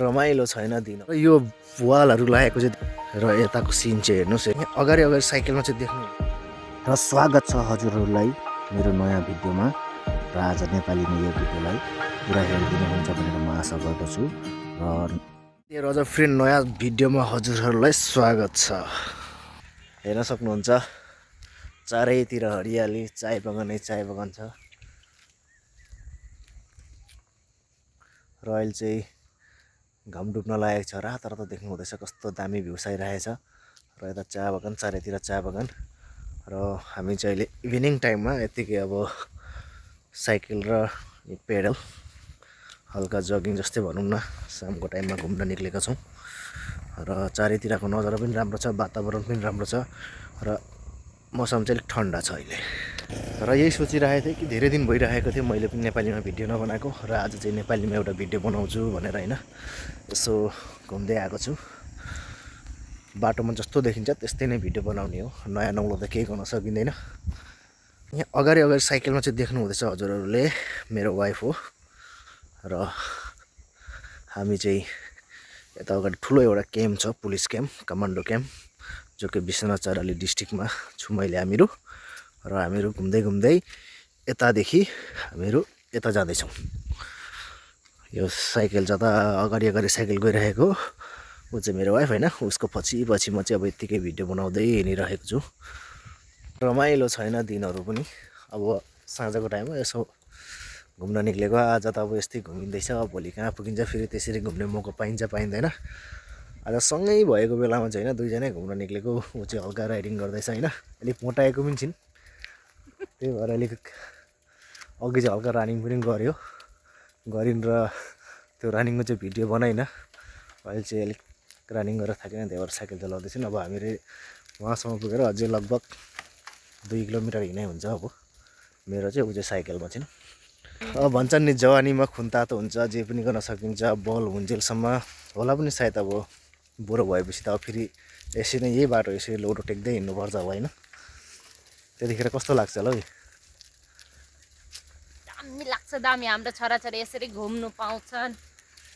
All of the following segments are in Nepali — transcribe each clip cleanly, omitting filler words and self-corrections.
रमाइलो छैन दिन र यो वालहरू लागेको चाहिँ र यताको सिन चाहिँ हेर्नुहोस् अगाडि साइकलमा चाहिँ देख्नु र स्वागत छ हजुरहरूलाई मेरो नयाँ भिडियोमा र आज नेपालीमा यो भिडियोलाई पुरा हेरिदिनुहुन्छ भनेर म आशा गर्दछु र अझ फ्रेन्ड नयाँ भिडियोमा हजुरहरूलाई स्वागत छ। हेर्न सक्नुहुन्छ चारैतिर हरियाली चाय बगानै चाय बगान छ र अहिले चाहिँ घाम डुब्न लागेको छ। रातो रातो देख्नु हुँदैछ कस्तो दामी भ्यू आइरहेछ र यता चिया बगान चारैतिर चिया बगान र हामी चाहिँ अहिले इभिनिङ टाइममा यतिकै अब साइकल र पेडल हल्का जगिङ जस्तै भनौँ न शामको टाइममा घुम्न निक्लेका छौँ र चारैतिरको नजारा पनि राम्रो छ, वातावरण पनि राम्रो छ र मौसम चाहिँ अलिक ठन्डा छ अहिले। र यही सोचिरहेको थिएँ कि धेरै दिन भइरहेको थियो मैले पनि नेपालीमा भिडियो नबनाएको र आज चाहिँ नेपालीमा एउटा भिडियो बनाउँछु भनेर होइन यसो घुम्दै आएको छु। बाटोमा जस्तो देखिन्छ त्यस्तै नै भिडियो बनाउने हो, नयाँ नौलो त केही गर्न सकिँदैन। यहाँ अगाडि साइकलमा चाहिँ देख्नु हुँदैछ हजुरहरूले मेरो वाइफ हो र हामी चाहिँ यता अगाडि ठुलो एउटा क्याम्प छ, पुलिस क्याम्प, कमान्डो क्याम्प, जो कि विश्वनाथ चौराली डिस्ट्रिक्टमा छु मैले हामीहरू र हामीहरू घुम्दै घुम्दै यतादेखि हामीहरू यता जाँदैछौँ। यो साइकल जता अगाडि साइकल गइरहेको ऊ चाहिँ मेरो वाइफ होइन, उसको पछि म चाहिँ अब यत्तिकै भिडियो बनाउँदै हिँडिरहेको छु। रमाइलो छैन दिनहरू पनि, अब साँझको टाइममा यसो घुम्न निक्लेको आज त अब यस्तै घुमिँदैछ, भोलि कहाँ पुगिन्छ फेरि त्यसरी घुम्ने मौका पाइन्छ पाइँदैन। आज सँगै भएको बेलामा चाहिँ होइन दुईजनै घुम्न निक्लेको, ऊ चाहिँ हल्का राइडिङ गर्दैछ होइन, अलिक मोटाएको पनि छिन् त्यही भएर अलिक अघि चाहिँ हल्का रनिङ पनि गरिन् र त्यो रनिङको चाहिँ भिडियो बनाइन। अहिले चाहिँ अलिक रनिङ गरेर थाकेन त्यही भएर साइकल चलाउँदैछन्। अब हामीले उहाँसम्म पुगेर अझै लगभग 2 किलोमिटर हिँडै हुन्छ अब मेरो चाहिँ, ऊ चाहिँ साइकलमा छिन्। अब भन्छन् नि जवानीमा खुन तातो हुन्छ, जे पनि गर्न सकिन्छ, बल हुन्जेलसम्म होला पनि सायद अब बुढो भएपछि त अब फेरि यसरी नै यही बाटो यसरी लोडो टेक्दै हिँड्नुपर्छ अब होइन, त्यतिखेर कस्तो लाग्छ होला है? दामी लाग्छ, दामी। हाम्रो छोराछोरी यसरी घुम्नु पाउँछन्,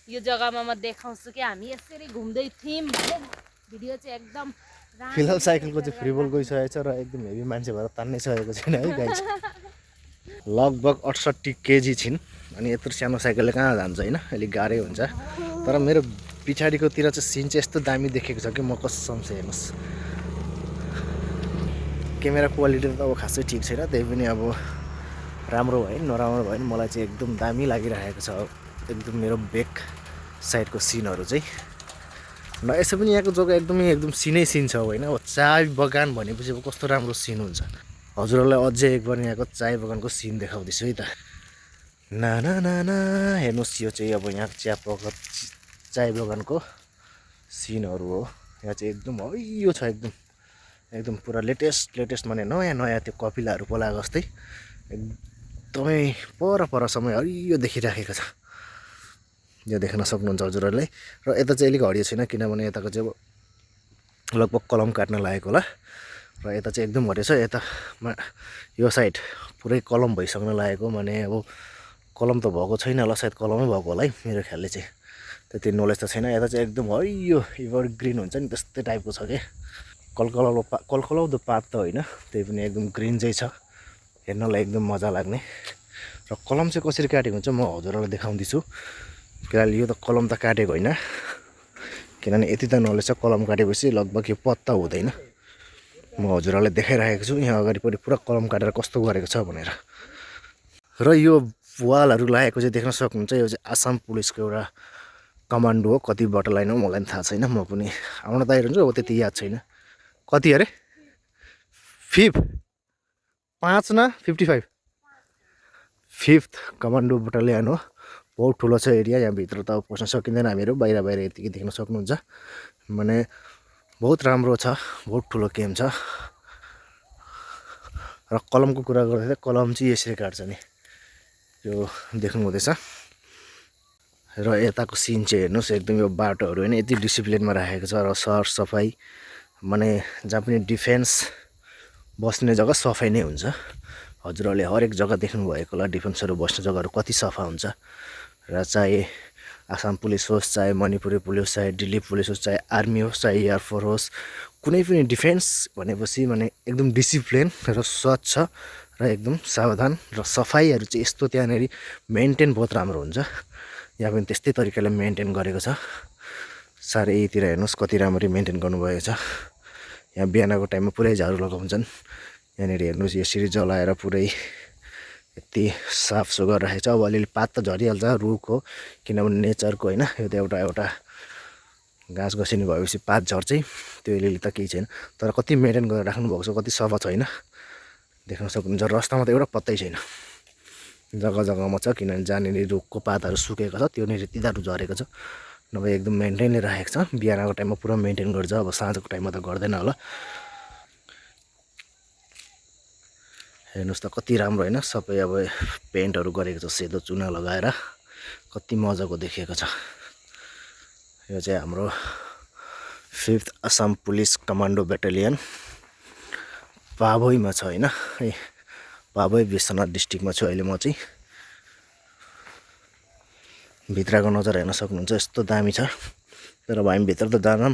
यो जग्गामा म देखाउँछु कि हामी यसरी घुम्दै थियौँ भने भिडियो चाहिँ एकदम। फिलहाल साइकलको चाहिँ फ्रीबल गइसकेको छ र एकदम हेभी मान्छे भएर तान्नै सकेको छैन है गाइस। लगभग 68 केजी छिन् अनि यत्रो सानो साइकलले कहाँ जान्छ होइन, अलिक गाह्रै हुन्छ। तर मेरो पछाडिकोतिर चाहिँ सिन चाहिँ यस्तो दामी देखेको छ कि म कसम चाहिँ हेर्नुहोस्। क्यामेरा क्वालिटी त अब खासै ठिक छैन, त्यही पनि अब राम्रो भयो नराम्रो भयो मलाई चाहिँ एकदम दामी लागिरहेको छ एकदम मेरो ब्याक साइडको सिनहरू चाहिँ। र यसो पनि यहाँको जग्गा एकदम सिनै सिन छ होइन। अब चाय बगान भनेपछि अब कस्तो राम्रो सिन हुन्छ। हजुरहरूलाई अझै एकबार यहाँको चाय बगानको सिन देखाउँदैछु है त। ना ना ना ना हेर्नुहोस्, यो चाहिँ अब यहाँ चाय बगानको सिनहरू हो। यहाँ चाहिँ एकदम हरियो छ, एकदम पुरा लेटेस्ट माने नयाँ त्यो कपिलाहरू पलाएको जस्तै एकदमै परसम्म हरियो देखिराखेको छ। यो देख्न सक्नुहुन्छ हजुरहरूले। र यता चाहिँ अलिक हरियो छैन किनभने यताको चाहिँ अब लगभग कलम काट्न लागेको होला र यता चाहिँ एकदम हरियो छ। यतामा यो साइड पुरै कलम भइसक्न लागेको, माने अब कलम त भएको छैन होला, सायद कलमै भएको होला है मेरो ख्यालले चाहिँ, त्यति नलेज त छैन। यता चाहिँ एकदम हरियो एभरग्रिन हुन्छ नि त्यस्तै टाइपको छ क्या, कलकलाउँदो पात त होइन त्यही पनि एकदम ग्रिन चाहिँ छ, हेर्नलाई एकदम मजा लाग्ने। र कलम चाहिँ कसरी काटेको हुन्छ म हजुरहरूलाई देखाउँदैछु। किनभने यो त कलम त काटेको होइन, किनभने यति त नलेज छ कलम काटेपछि लगभग यो पत्ता हुँदैन। म हजुरहरूलाई देखाइरहेको छु यहाँ अगाडिपट्टि पुरा कलम काटेर कस्तो गरेको छ भनेर। र यो वालहरू लागेको चाहिँ देख्न सक्नुहुन्छ, यो चाहिँ आसाम पुलिसको एउटा कमान्डो हो। कति बटालियन हो मलाई पनि थाहा छैन, म पनि आउन तयार हुन्छु, अब त्यति याद छैन। कति अरे 5 न 55 5th कमान्डो बटालियन हो। बहुत ठुलो छ एरिया, यहाँभित्र त अब पस्न सकिँदैन हामीहरू, बाहिर यतिकै देख्न सक्नुहुन्छ। माने बहुत राम्रो छ, बहुत ठुलो क्याम्प छ। र कलमको कुरा गर्दा कलम चाहिँ यसरी काट्छ नि, यो देख्नु हुँदैछ। र यताको सिन चाहिँ हेर्नुहोस्, एकदम यो बाटोहरू होइन यति डिसिप्लिनमा राखेको छ र सरसफाइ माने जहाँ पनि डिफेन्स बस्ने जग्गा सफाइ नै हुन्छ। हजुरहरूले हरेक जग्गा देख्नुभएको होला डिफेन्सहरू बस्ने जग्गाहरू कति सफा हुन्छ। र चाहे आसाम पुलिस होस्, चाहे मणिपुरी पुलिस, चाहे दिल्ली पुलिस होस्, चाहे आर्मी होस्, चाहे एयरफोर्स होस्, कुनै पनि डिफेन्स भनेपछि माने एकदम डिसिप्लिन र स्वच्छ र एकदम सावधान र सफाइहरू चाहिँ यस्तो त्यहाँनिर मेन्टेन बहुत राम्रो हुन्छ। यहाँ पनि त्यस्तै तरिकाले मेन्टेन गरेको छ। साह्रैतिर हेर्नुहोस् कति राम्ररी मेन्टेन गर्नुभएको छ। यहाँ बिहानको टाइममा पुरै झाडु लगाउँछन्। यहाँनिर हेर्नुहोस् यसरी जलाएर पुरै यति साफ सुग्घर राखेको छ। अब अलिअलि पात त झरिहाल्छ, रुख हो किनभने नेचरको होइन, यो त एउटा घाँस घसिनी भएपछि पात झर्छै, त्यो अलिअलि त केही छैन। तर कति मेन्टेन गरेर राख्नुभएको छ, कति सफा छैन देख्न सक्नुहुन्छ। रस्तामा त एउटा पत्तै छैन, जग्गा जग्गामा छ किनभने जहाँनिर रुखको पातहरू सुकेको छ त्योनिर तिनीहरू झरेको छ। नभए एकदम मेन्टेनले राखेको छ। बिहानको टाइममा पुरा मेन्टेन गर्छ, अब साँझको टाइममा त गर्दैन होला। हेर्नुहोस् त कति राम्रो होइन, सबै अब पेन्टहरू गरेको छ सेतो चुना लगाएर, कति मजाको देखिएको छ। यो चाहिँ हाम्रो 5th Assam police commando battalion पाभोईमा छ होइन। पाभोई विश्वनाथ डिस्ट्रिक्टमा छु अहिले म चाहिँ। भित्रको नजर हेर्न सक्नुहुन्छ, यस्तो दामी छ। तर अब हामी भित्र त जाँदैनौँ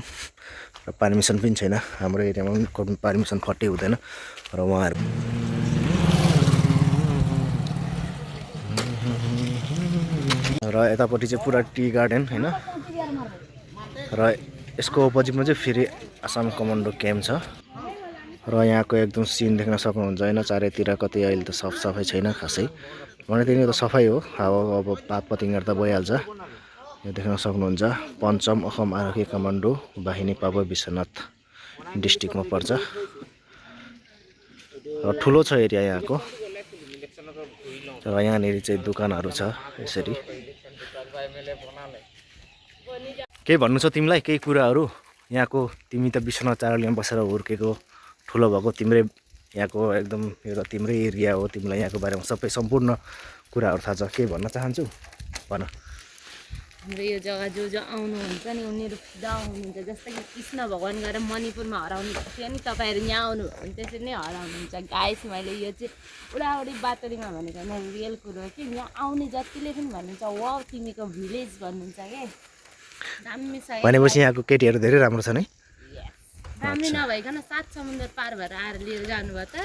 र पर्मिसन पनि छैन। हाम्रो एरियामा पनि पर्मिसन फट्टै हुँदैन र उहाँहरू र यतापट्टि चाहिँ पुरा टी गार्डन होइन। र यसको अपोजिटमा चाहिँ फेरि आसाम कमान्डो क्याम्प छ। र यहाँको एकदम सिन देख्न सक्नुहुन्छ होइन, चारैतिर कतै अहिले त सफाइ छैन खासै, भने त्यही त सफाइ हो। अब पात पतिङहरू त भइहाल्छ। यो देख्न सक्नुहुन्छ 5म असम आरक्षी कमान्डो बाहिनी पाभोई विश्वनाथ डिस्ट्रिक्टमा पर्छ। र ठुलो छ एरिया यहाँको। र यहाँनिर चाहिँ दोकानहरू छ यसरी। केही भन्नु छ तिमीलाई, केही कुराहरू यहाँको? तिमी त विश्वनाथ चारलिमा बसेर हुर्केको, ठुलो भएको, तिम्रै यहाँको एकदम यो त तिम्रै एरिया हो, तिमीलाई यहाँको बारेमा सबै सम्पूर्ण कुराहरू थाहा छ। के भन्न चाहन्छु भन। हाम्रो यो जग्गा जो आउनुहुन्छ नि उनीहरू फिदा हुनुहुन्छ। जस्तै कि कृष्ण भगवान गएर मणिपुरमा हराउनु भएको थियो नि, तपाईँहरू यहाँ आउनुभयो भने त्यसरी नै हराउनुहुन्छ गाइस। मैले यो चाहिँ उडाउडी बातरीमा भनेको होइन, रियल कुरो हो कि यहाँ आउने जतिले पनि भन्नुहुन्छ वाउ तिमीको भिलेज भन्नुहुन्छ क्या। दामी छ भनेपछि यहाँको केटीहरू धेरै राम्रो छन् है। दामी नभइकन 7 समुद्र पार भएर आएर लिएर जानुभयो त।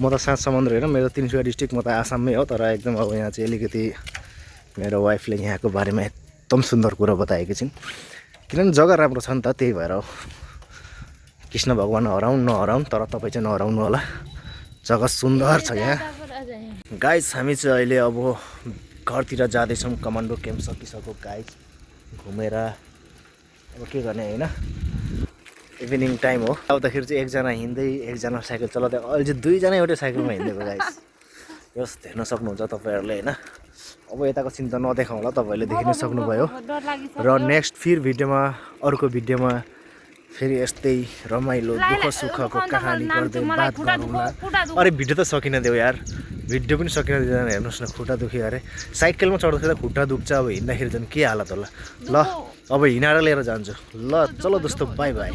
म त 7 समुद्र होइन, मेरो तिनसुकिया डिस्ट्रिक्ट, म त आसाममै हो। तर एकदम अब यहाँ चाहिँ अलिकति मेरो वाइफले यहाँको बारेमा एकदम सुन्दर कुरा बताएकी छिन्। किनभने जग्गा राम्रो छ नि त, त्यही भएर हो। कृष्ण भगवान हराउन् नहराउन्, तर तपाईँ चाहिँ नहराउनु होला। जग्गा सुन्दर छ यहाँ गाइस। हामी चाहिँ अहिले अब घरतिर जाँदैछौँ। कमान्डो क्याम्प सकिसक्यो गाइस, घुमेर अब के गर्ने होइन। इभिनिङ टाइम हो। आउँदाखेरि चाहिँ एकजना हिँड्दै एकजना साइकल चलाउँदै, अहिले चाहिँ 2जना एउटै साइकलमा हिँडेको गाइस। यस हेर्न सक्नुहुन्छ तपाईँहरूले होइन। अब यताको चिन्ता नदेखाउँ होला, तपाईँहरूले देखिन सक्नुभयो। र नेक्स्ट फेरि भिडियोमा, अर्को भिडियोमा फेरि यस्तै रमाइलो दुःख सुखको कहानी गर्दै बात गरौँला। अरे भिडियो त सकिन देऊ यार, भिडियो पनि सकिन दिँदैन। हेर्नुहोस् न खुट्टा दुख्यो अरे। साइकलमा चढ्दाखेरि त खुट्टा दुख्छ, अब हिँड्दाखेरि झन् के हालत होला। ल अब हिँडाएर लिएर जान्छु। ल चलो दोस्तो, बाई बाई।